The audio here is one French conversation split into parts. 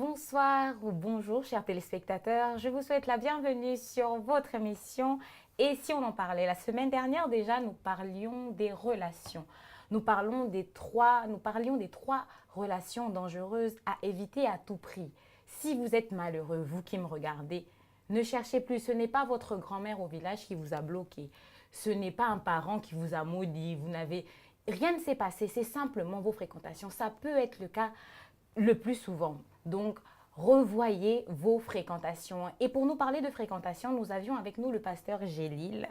Bonsoir ou bonjour, chers téléspectateurs. Je vous souhaite la bienvenue sur votre émission. Et si on en parlait la semaine dernière déjà, nous parlions des relations. Nous parlions des trois relations dangereuses à éviter à tout prix. Si vous êtes malheureux, vous qui me regardez, ne cherchez plus. Ce n'est pas votre grand-mère au village qui vous a bloqué. Ce n'est pas un parent qui vous a maudit. Rien ne s'est passé. C'est simplement vos fréquentations. Ça peut être le cas le plus souvent. Donc, revoyez vos fréquentations. Et pour nous parler de fréquentation, nous avions avec nous le pasteur Gélil,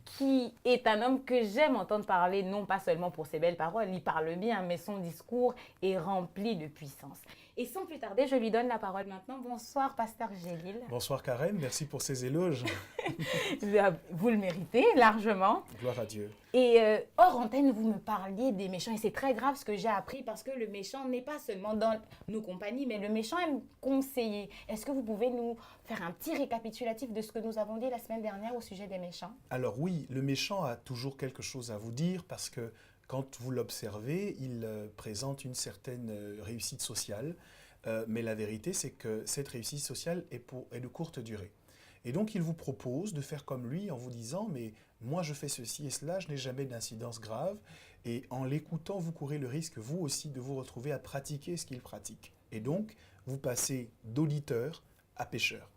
qui est un homme que j'aime entendre parler, non pas seulement pour ses belles paroles, il parle bien, mais son discours est rempli de puissance. Et sans plus tarder, je lui donne la parole maintenant. Bonsoir, pasteur Gélil. Bonsoir Karen, merci pour ces éloges. Vous le méritez largement. Gloire à Dieu. Et hors antenne, vous me parliez des méchants. Et c'est très grave ce que j'ai appris parce que le méchant n'est pas seulement dans nos compagnies, mais le méchant aime conseiller. Est-ce que vous pouvez nous faire un petit récapitulatif de ce que nous avons dit la semaine dernière au sujet des méchants? Alors oui, le méchant a toujours quelque chose à vous dire parce que quand vous l'observez, il présente une certaine réussite sociale. Mais la vérité, c'est que cette réussite sociale est de courte durée. Et donc, il vous propose de faire comme lui en vous disant « mais moi, je fais ceci et cela, je n'ai jamais d'incidence grave. » Et en l'écoutant, vous courez le risque, vous aussi, de vous retrouver à pratiquer ce qu'il pratique. Et donc, vous passez d'auditeur à pécheur.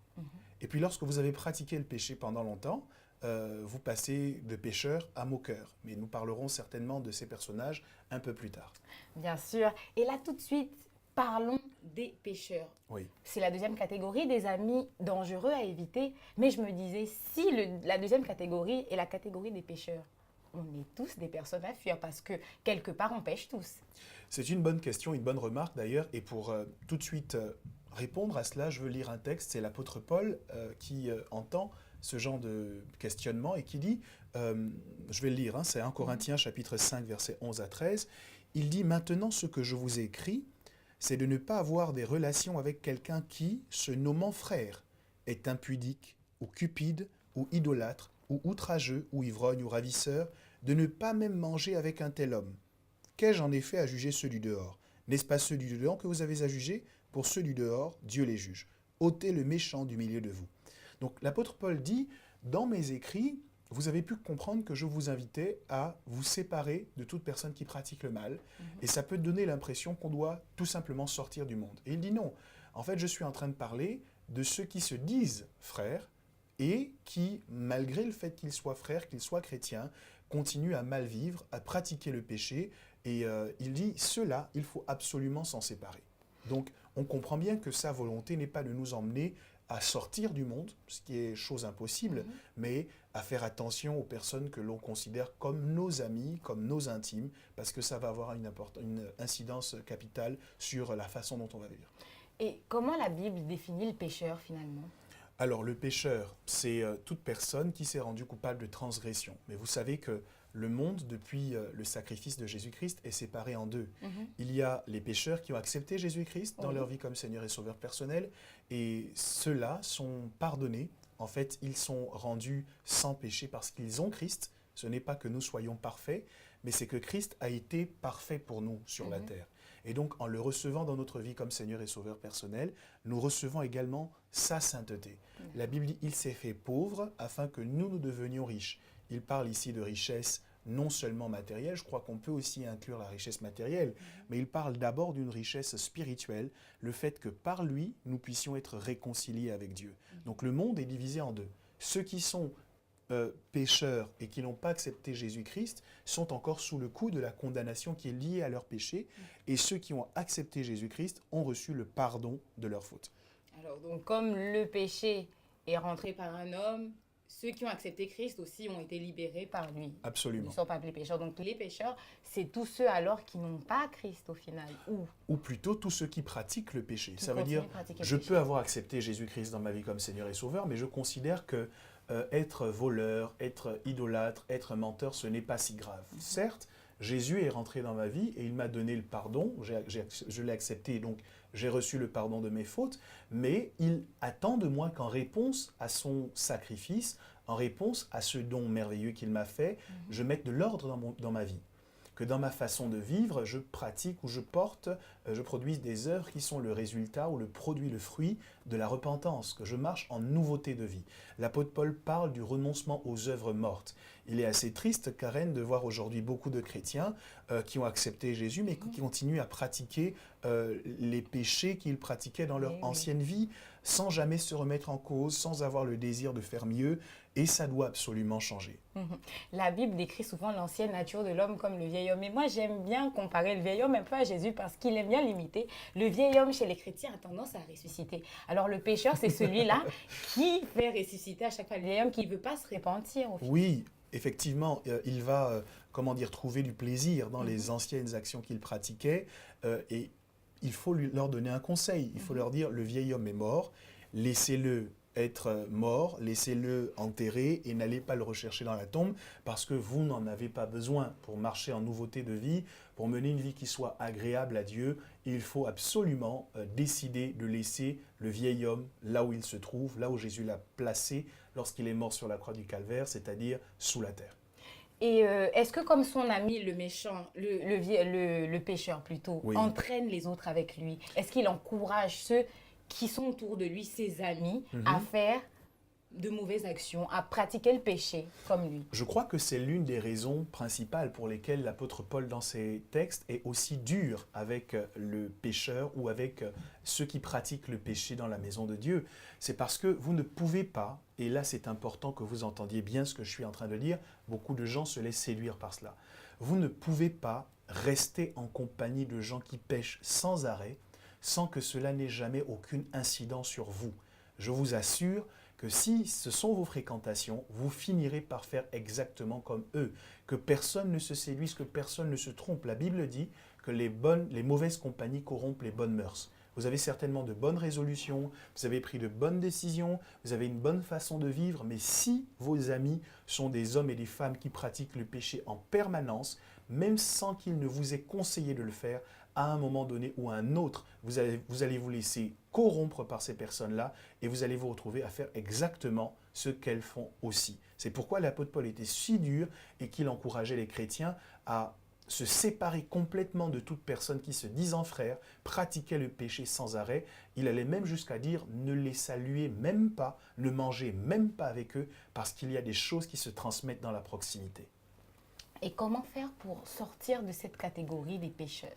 Et puis, lorsque vous avez pratiqué le péché pendant longtemps, vous passez de pécheur à moqueur. Mais nous parlerons certainement de ces personnages un peu plus tard. Bien sûr. Et là, tout de suite, parlons des pécheurs. Oui. C'est la deuxième catégorie des amis dangereux à éviter. Mais je me disais, si la deuxième catégorie est la catégorie des pécheurs, on est tous des personnes à fuir parce que quelque part, on pêche tous. C'est une bonne question, une bonne remarque d'ailleurs. Et pour tout de suite répondre à cela, je veux lire un texte. C'est l'apôtre Paul qui entend ce genre de questionnement et qui dit, je vais le lire, c'est 1 Corinthiens chapitre 5, versets 11 à 13. Il dit « Maintenant, ce que je vous ai écrit, c'est de ne pas avoir des relations avec quelqu'un qui, se nommant frère, est impudique, ou cupide, ou idolâtre, ou outrageux, ou ivrogne, ou ravisseur, de ne pas même manger avec un tel homme. Qu'ai-je en effet à juger ceux du dehors? N'est-ce pas ceux du dedans que vous avez à juger? Pour ceux du dehors, Dieu les juge. Ôtez le méchant du milieu de vous. » Donc l'apôtre Paul dit, dans mes écrits, vous avez pu comprendre que je vous invitais à vous séparer de toute personne qui pratique le mal. Et ça peut donner l'impression qu'on doit tout simplement sortir du monde. Et il dit non. En fait, je suis en train de parler de ceux qui se disent frères et qui, malgré le fait qu'ils soient frères, qu'ils soient chrétiens, continuent à mal vivre, à pratiquer le péché. Et il dit, ceux-là, il faut absolument s'en séparer. Donc, on comprend bien que sa volonté n'est pas de nous emmener à sortir du monde, ce qui est chose impossible, mais à faire attention aux personnes que l'on considère comme nos amis, comme nos intimes, parce que ça va avoir une incidence capitale sur la façon dont on va vivre. Et comment la Bible définit le pécheur finalement? Alors, le pécheur, c'est toute personne qui s'est rendue coupable de transgression. Mais vous savez que le monde, depuis le sacrifice de Jésus-Christ, est séparé en deux. Il y a les pécheurs qui ont accepté Jésus-Christ dans leur vie comme Seigneur et Sauveur personnel, et ceux-là sont pardonnés. En fait, ils sont rendus sans péché parce qu'ils ont Christ. Ce n'est pas que nous soyons parfaits, mais c'est que Christ a été parfait pour nous sur la terre. Et donc, en le recevant dans notre vie comme Seigneur et Sauveur personnel, nous recevons également sa sainteté. La Bible dit « Il s'est fait pauvre afin que nous devenions riches ». Il parle ici de richesse non seulement matérielle, je crois qu'on peut aussi inclure la richesse matérielle, mais il parle d'abord d'une richesse spirituelle, le fait que par lui, nous puissions être réconciliés avec Dieu. Donc le monde est divisé en deux. Ceux qui sont pécheurs et qui n'ont pas accepté Jésus-Christ sont encore sous le coup de la condamnation qui est liée à leur péché, et ceux qui ont accepté Jésus-Christ ont reçu le pardon de leurs fautes. Alors donc comme le péché est rentré par un homme, ceux qui ont accepté Christ aussi ont été libérés par lui. Absolument. Ils ne sont pas appelés pécheurs. Donc les pécheurs, c'est tous ceux alors qui n'ont pas Christ au final. Ou plutôt tous ceux qui pratiquent le péché. Qui Ça veut dire, je peux avoir accepté Jésus-Christ dans ma vie comme Seigneur et Sauveur, mais je considère que être voleur, être idolâtre, être menteur, ce n'est pas si grave. Certes, Jésus est rentré dans ma vie et il m'a donné le pardon, je l'ai accepté, donc j'ai reçu le pardon de mes fautes, mais il attend de moi qu'en réponse à son sacrifice, en réponse à ce don merveilleux qu'il m'a fait, je mette de l'ordre dans ma vie. que dans ma façon de vivre, je pratique ou je porte, je produise des œuvres qui sont le résultat ou le produit, le fruit de la repentance, que je marche en nouveauté de vie. L'apôtre Paul parle du renoncement aux œuvres mortes. Il est assez triste, Karen, de voir aujourd'hui beaucoup de chrétiens qui ont accepté Jésus, mais qui continuent à pratiquer les péchés qu'ils pratiquaient dans leur ancienne vie, sans jamais se remettre en cause, sans avoir le désir de faire mieux, et ça doit absolument changer. La Bible décrit souvent l'ancienne nature de l'homme comme le vieil homme. Et moi, j'aime bien comparer le vieil homme un peu à Jésus parce qu'il aime bien l'imiter. Le vieil homme chez les chrétiens a tendance à ressusciter. Alors le pécheur, c'est celui-là qui fait ressusciter à chaque fois le vieil homme qui ne veut pas se repentir. Au final. Oui, effectivement, il va, trouver du plaisir dans les anciennes actions qu'il pratiquait, et il faut leur donner un conseil. Il faut leur dire, le vieil homme est mort, laissez-le être mort, laissez-le enterrer et n'allez pas le rechercher dans la tombe parce que vous n'en avez pas besoin pour marcher en nouveauté de vie, pour mener une vie qui soit agréable à Dieu. Il faut absolument décider de laisser le vieil homme là où il se trouve, là où Jésus l'a placé lorsqu'il est mort sur la croix du Calvaire, c'est-à-dire sous la terre. Et est-ce que comme son ami, le méchant, le pécheur plutôt, entraîne les autres avec lui? Est-ce qu'il encourage ceux qui sont autour de lui, ses amis, à faire de mauvaises actions, à pratiquer le péché comme lui? Je crois que c'est l'une des raisons principales pour lesquelles l'apôtre Paul, dans ses textes, est aussi dur avec le pécheur ou avec ceux qui pratiquent le péché dans la maison de Dieu. C'est parce que vous ne pouvez pas, et là c'est important que vous entendiez bien ce que je suis en train de dire, beaucoup de gens se laissent séduire par cela. Vous ne pouvez pas rester en compagnie de gens qui pêchent sans arrêt, sans que cela n'ait jamais aucune incidence sur vous. Je vous assure que si ce sont vos fréquentations, vous finirez par faire exactement comme eux. Que personne ne se séduise, que personne ne se trompe. La Bible dit que les mauvaises compagnies corrompent les bonnes mœurs. Vous avez certainement de bonnes résolutions, vous avez pris de bonnes décisions, vous avez une bonne façon de vivre, mais si vos amis sont des hommes et des femmes qui pratiquent le péché en permanence, même sans qu'il ne vous ait conseillé de le faire, à un moment donné ou à un autre, vous allez vous laisser corrompre par ces personnes-là et vous allez vous retrouver à faire exactement ce qu'elles font aussi. C'est pourquoi l'apôtre Paul était si dur et qu'il encourageait les chrétiens à se séparer complètement de toute personne qui, se disant frère, pratiquait le péché sans arrêt. Il allait même jusqu'à dire ne les saluer même pas, ne manger même pas avec eux, parce qu'il y a des choses qui se transmettent dans la proximité. Et comment faire pour sortir de cette catégorie des pécheurs?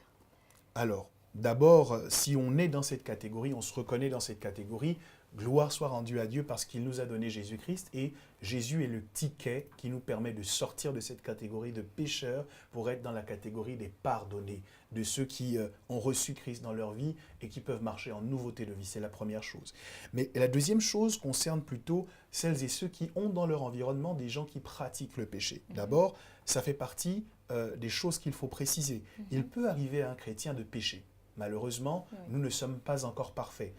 Alors, d'abord, si on est dans cette catégorie, on se reconnaît dans cette catégorie, gloire soit rendue à Dieu parce qu'il nous a donné Jésus-Christ et Jésus est le ticket qui nous permet de sortir de cette catégorie de pécheurs pour être dans la catégorie des pardonnés, de ceux qui ont reçu Christ dans leur vie et qui peuvent marcher en nouveauté de vie. C'est la première chose. Mais la deuxième chose concerne plutôt celles et ceux qui ont dans leur environnement des gens qui pratiquent le péché. D'abord, ça fait partie des choses qu'il faut préciser. Il peut arriver à un chrétien de pécher. Malheureusement, nous ne sommes pas encore parfaits.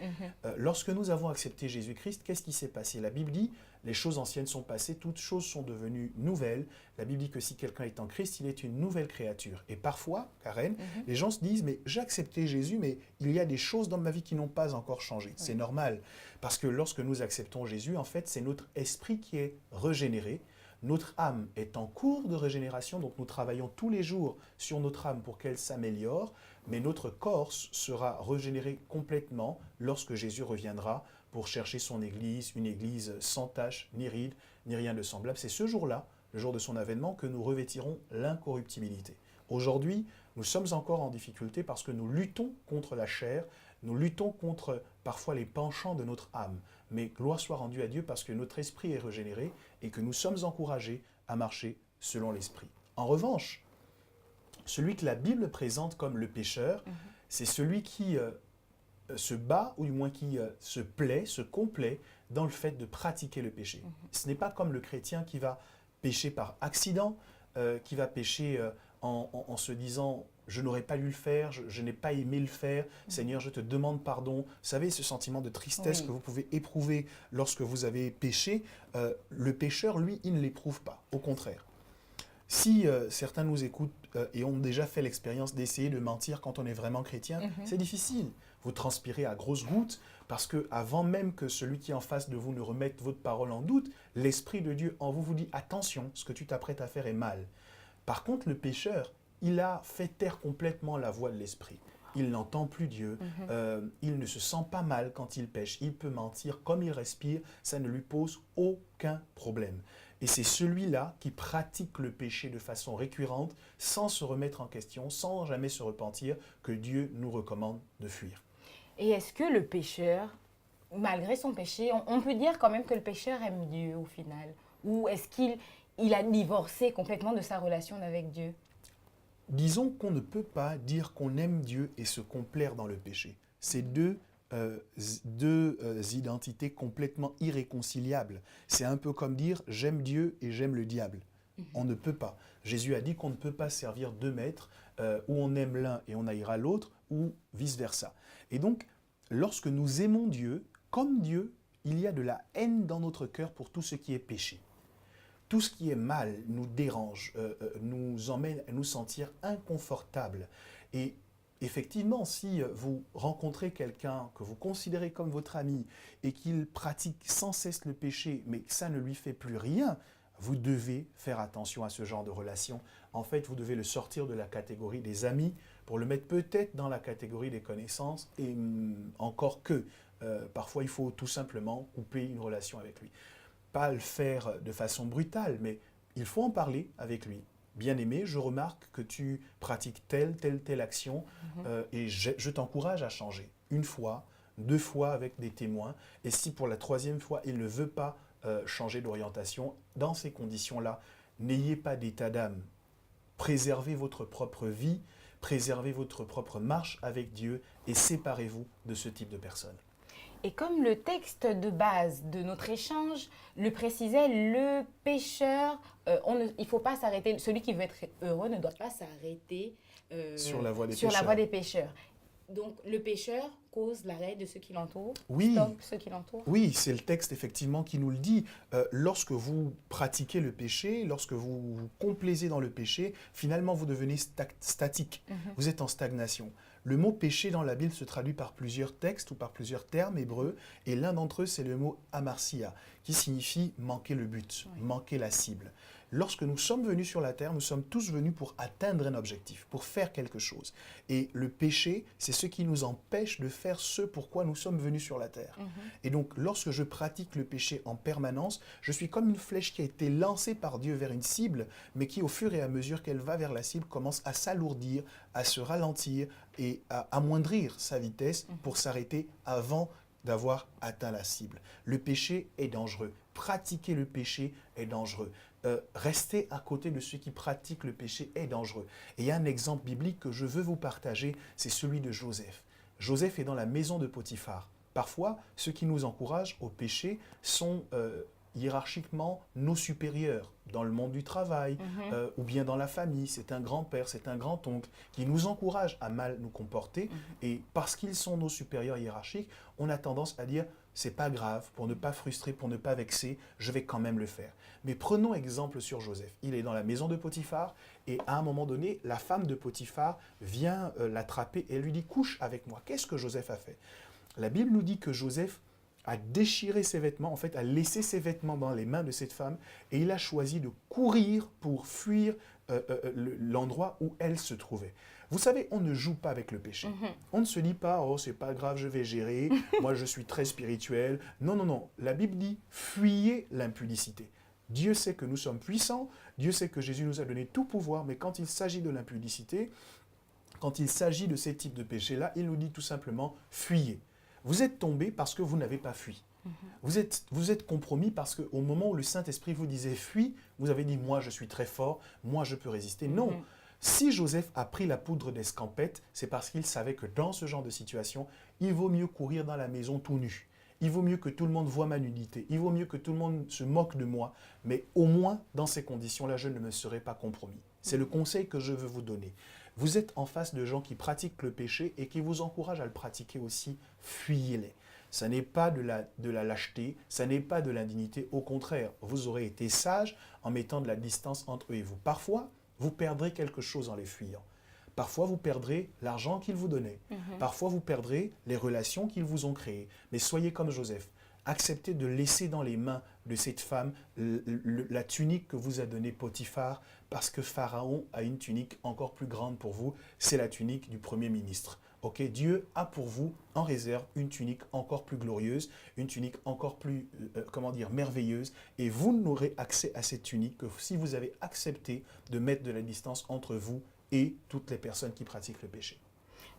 Lorsque nous avons accepté Jésus-Christ, qu'est-ce qui s'est passé? La Bible dit, les choses anciennes sont passées, toutes choses sont devenues nouvelles. La Bible dit que si quelqu'un est en Christ, il est une nouvelle créature. Et parfois, Karen, les gens se disent, mais j'ai accepté Jésus, mais il y a des choses dans ma vie qui n'ont pas encore changé. C'est normal, parce que lorsque nous acceptons Jésus, en fait, c'est notre esprit qui est régénéré. Notre âme est en cours de régénération, donc nous travaillons tous les jours sur notre âme pour qu'elle s'améliore, mais notre corps sera régénéré complètement lorsque Jésus reviendra pour chercher son Église, une Église sans tache, ni ride, ni rien de semblable. C'est ce jour-là, le jour de son avènement, que nous revêtirons l'incorruptibilité. Aujourd'hui, nous sommes encore en difficulté parce que nous luttons contre la chair, nous luttons contre parfois les penchants de notre âme. Mais gloire soit rendue à Dieu parce que notre esprit est régénéré et que nous sommes encouragés à marcher selon l'esprit. En revanche, celui que la Bible présente comme le pécheur, c'est celui qui se bat ou du moins qui se plaît, se complaît dans le fait de pratiquer le péché. Ce n'est pas comme le chrétien qui va pécher par accident, qui va pécher en se disant « je n'aurais pas dû le faire, je n'ai pas aimé le faire, Seigneur, je te demande pardon ». Vous savez, ce sentiment de tristesse que vous pouvez éprouver lorsque vous avez péché, le pécheur, lui, il ne l'éprouve pas, au contraire. Si certains nous écoutent et ont déjà fait l'expérience d'essayer de mentir quand on est vraiment chrétien, c'est difficile. Vous transpirez à grosses gouttes parce que avant même que celui qui est en face de vous ne remette votre parole en doute, l'Esprit de Dieu en vous vous dit « Attention, ce que tu t'apprêtes à faire est mal ». Par contre, le pécheur, il a fait taire complètement la voix de l'esprit. Il n'entend plus Dieu, il ne se sent pas mal quand il pêche, il peut mentir comme il respire, ça ne lui pose aucun problème. Et c'est celui-là qui pratique le péché de façon récurrente, sans se remettre en question, sans jamais se repentir, que Dieu nous recommande de fuir. Et est-ce que le pécheur, malgré son péché, on peut dire quand même que le pécheur aime Dieu au final? Ou est-ce qu'il a divorcé complètement de sa relation avec Dieu? Disons qu'on ne peut pas dire qu'on aime Dieu et se complaire dans le péché. C'est deux identités complètement irréconciliables. C'est un peu comme dire j'aime Dieu et j'aime le diable. On ne peut pas. Jésus a dit qu'on ne peut pas servir deux maîtres, où on aime l'un et on haïra l'autre, ou vice-versa. Et donc, lorsque nous aimons Dieu, comme Dieu, il y a de la haine dans notre cœur pour tout ce qui est péché. Tout ce qui est mal nous dérange, nous emmène à nous sentir inconfortables. Et effectivement, si vous rencontrez quelqu'un que vous considérez comme votre ami et qu'il pratique sans cesse le péché, mais que ça ne lui fait plus rien, vous devez faire attention à ce genre de relation. En fait, vous devez le sortir de la catégorie des amis pour le mettre peut-être dans la catégorie des connaissances et encore que parfois il faut tout simplement couper une relation avec lui. Pas le faire de façon brutale, mais il faut en parler avec lui. Bien-aimé, je remarque que tu pratiques telle action et je t'encourage à changer. Une fois, deux fois avec des témoins. Et si pour la troisième fois, il ne veut pas changer d'orientation, dans ces conditions-là, n'ayez pas d'état d'âme. Préservez votre propre vie, préservez votre propre marche avec Dieu et séparez-vous de ce type de personnes. Et comme le texte de base de notre échange le précisait, le pécheur, il ne faut pas s'arrêter, celui qui veut être heureux ne doit pas s'arrêter sur la voie des pécheurs. Donc le pécheur cause l'arrêt de ceux qui l'entourent, oui. Stop ceux qui l'entourent. Oui, c'est le texte effectivement qui nous le dit. Lorsque vous pratiquez le péché, lorsque vous vous complaisez dans le péché, finalement vous devenez statique, vous êtes en stagnation. Le mot péché dans la Bible se traduit par plusieurs textes ou par plusieurs termes hébreux, et l'un d'entre eux c'est le mot amarsia, qui signifie manquer le but, manquer la cible. Lorsque nous sommes venus sur la terre, nous sommes tous venus pour atteindre un objectif, pour faire quelque chose. Et le péché, c'est ce qui nous empêche de faire ce pourquoi nous sommes venus sur la terre. Et donc, lorsque je pratique le péché en permanence, je suis comme une flèche qui a été lancée par Dieu vers une cible, mais qui, au fur et à mesure qu'elle va vers la cible, commence à s'alourdir, à se ralentir et à amoindrir sa vitesse pour s'arrêter avant d'avoir atteint la cible. Le péché est dangereux. Pratiquer le péché est dangereux. Rester à côté de ceux qui pratiquent le péché est dangereux. Et il y a un exemple biblique que je veux vous partager, c'est celui de Joseph. Joseph est dans la maison de Potiphar. Parfois, ceux qui nous encouragent au péché sont hiérarchiquement nos supérieurs dans le monde du travail ou bien dans la famille. C'est un grand-père, c'est un grand-oncle qui nous encourage à mal nous comporter et parce qu'ils sont nos supérieurs hiérarchiques, on a tendance à dire c'est pas grave, pour ne pas frustrer, pour ne pas vexer, je vais quand même le faire. Mais prenons exemple sur Joseph. Il est dans la maison de Potiphar et à un moment donné, la femme de Potiphar vient l'attraper et lui dit couche avec moi. Qu'est-ce que Joseph a fait? La Bible nous dit que Joseph a déchiré ses vêtements, en fait, a laissé ses vêtements dans les mains de cette femme et il a choisi de courir pour fuir l'endroit où elle se trouvait. Vous savez, on ne joue pas avec le péché. On ne se dit pas, oh, c'est pas grave, je vais gérer, moi je suis très spirituel. Non, non, non. La Bible dit, fuyez l'impudicité. Dieu sait que nous sommes puissants, Dieu sait que Jésus nous a donné tout pouvoir, mais quand il s'agit de l'impudicité, quand il s'agit de ces types de péchés-là, il nous dit tout simplement, fuyez. Vous êtes tombé parce que vous n'avez pas fui. Vous êtes compromis parce qu'au moment où le Saint-Esprit vous disait fuis, vous avez dit moi je suis très fort, moi je peux résister. Non. Si Joseph a pris la poudre d'escampette, c'est parce qu'il savait que dans ce genre de situation, il vaut mieux courir dans la maison tout nu. Il vaut mieux que tout le monde voie ma nudité. Il vaut mieux que tout le monde se moque de moi. Mais au moins, dans ces conditions-là, je ne me serai pas compromis. C'est le conseil que je veux vous donner. Vous êtes en face de gens qui pratiquent le péché et qui vous encouragent à le pratiquer aussi. Fuyez-les. Ça n'est pas de la lâcheté, ça n'est pas de l'indignité. Au contraire, vous aurez été sage en mettant de la distance entre eux et vous. Parfois, vous perdrez quelque chose en les fuyant. Parfois, vous perdrez l'argent qu'ils vous donnaient. Parfois, vous perdrez les relations qu'ils vous ont créées. Mais soyez comme Joseph. Acceptez de laisser dans les mains de cette femme la tunique que vous a donnée Potiphar, parce que Pharaon a une tunique encore plus grande pour vous, c'est la tunique du Premier ministre. Ok, Dieu a pour vous en réserve une tunique encore plus glorieuse, une tunique encore plus, merveilleuse, et vous n'aurez accès à cette tunique que si vous avez accepté de mettre de la distance entre vous et toutes les personnes qui pratiquent le péché.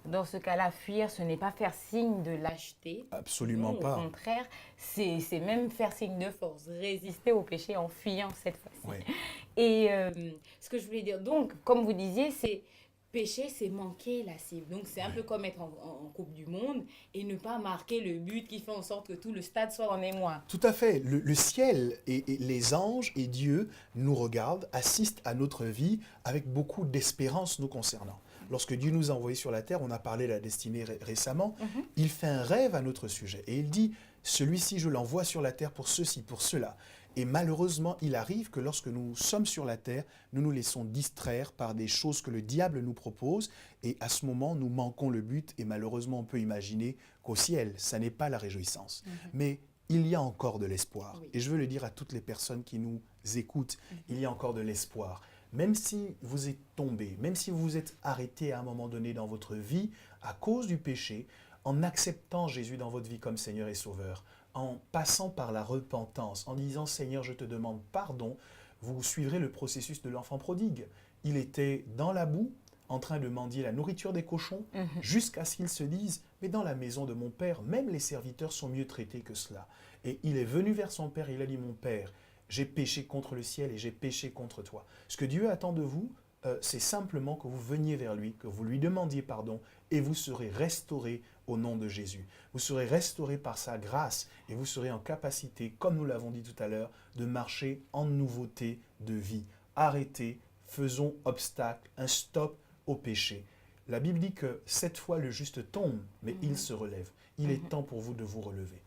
Dans ce cas-là, fuir, ce n'est pas faire signe de lâcheté. Absolument Non, pas. au contraire, c'est même faire signe de force, résister au péché en fuyant cette fois-ci. Oui. Et ce que je voulais dire, donc, comme vous disiez, c'est péché, c'est manquer la cible. Donc, c'est un peu comme être en Coupe du Monde et ne pas marquer le but qui fait en sorte que tout le stade soit en émoi. Tout à fait. Le ciel et les anges et Dieu nous regardent, assistent à notre vie avec beaucoup d'espérance nous concernant. Lorsque Dieu nous a envoyés sur la terre, on a parlé de la destinée récemment, il fait un rêve à notre sujet. Et il dit, celui-ci, je l'envoie sur la terre pour ceci, pour cela. Et malheureusement, il arrive que lorsque nous sommes sur la terre, nous nous laissons distraire par des choses que le diable nous propose. Et à ce moment, nous manquons le but. Et malheureusement, on peut imaginer qu'au ciel, ça n'est pas la réjouissance. Mais il y a encore de l'espoir. Oui. Et je veux le dire à toutes les personnes qui nous écoutent, il y a encore de l'espoir. Même si vous êtes tombé, même si vous vous êtes arrêté à un moment donné dans votre vie à cause du péché, en acceptant Jésus dans votre vie comme Seigneur et Sauveur, en passant par la repentance, en disant « Seigneur, je te demande pardon », vous suivrez le processus de l'enfant prodigue. Il était dans la boue, en train de mendier la nourriture des cochons, jusqu'à ce qu'il se dise « Mais dans la maison de mon Père, même les serviteurs sont mieux traités que cela. » Et il est venu vers son Père, il a dit « Mon Père, j'ai péché contre le ciel et j'ai péché contre toi. » Ce que Dieu attend de vous, c'est simplement que vous veniez vers lui, que vous lui demandiez pardon et vous serez restaurés au nom de Jésus. Vous serez restaurés par sa grâce et vous serez en capacité, comme nous l'avons dit tout à l'heure, de marcher en nouveauté de vie. Arrêtez, faisons obstacle, un stop au péché. La Bible dit que 7 fois le juste tombe, mais il se relève. Il est temps pour vous de vous relever.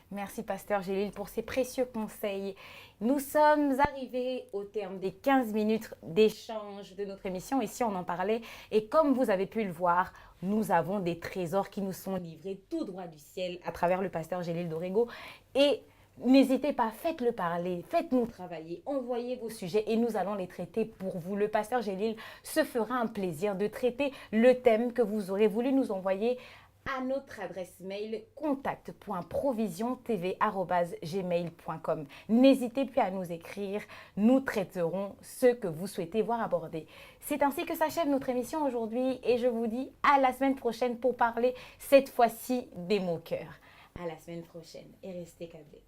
Merci, Pasteur Gélil, pour ces précieux conseils. Nous sommes arrivés au terme des 15 minutes d'échange de notre émission. Ici, on en parlait. Et comme vous avez pu le voir, nous avons des trésors qui nous sont livrés tout droit du ciel à travers le Pasteur Gélil d'Orego. Et n'hésitez pas, faites-le parler, faites-nous travailler, envoyez vos sujets et nous allons les traiter pour vous. Le Pasteur Gélil se fera un plaisir de traiter le thème que vous aurez voulu nous envoyer à notre adresse mail contact.provisiontv@gmail.com. N'hésitez plus à nous écrire, nous traiterons ce que vous souhaitez voir abordé. C'est ainsi que s'achève notre émission aujourd'hui et je vous dis à la semaine prochaine pour parler cette fois-ci des mots-cœurs. À la semaine prochaine et restez câblés.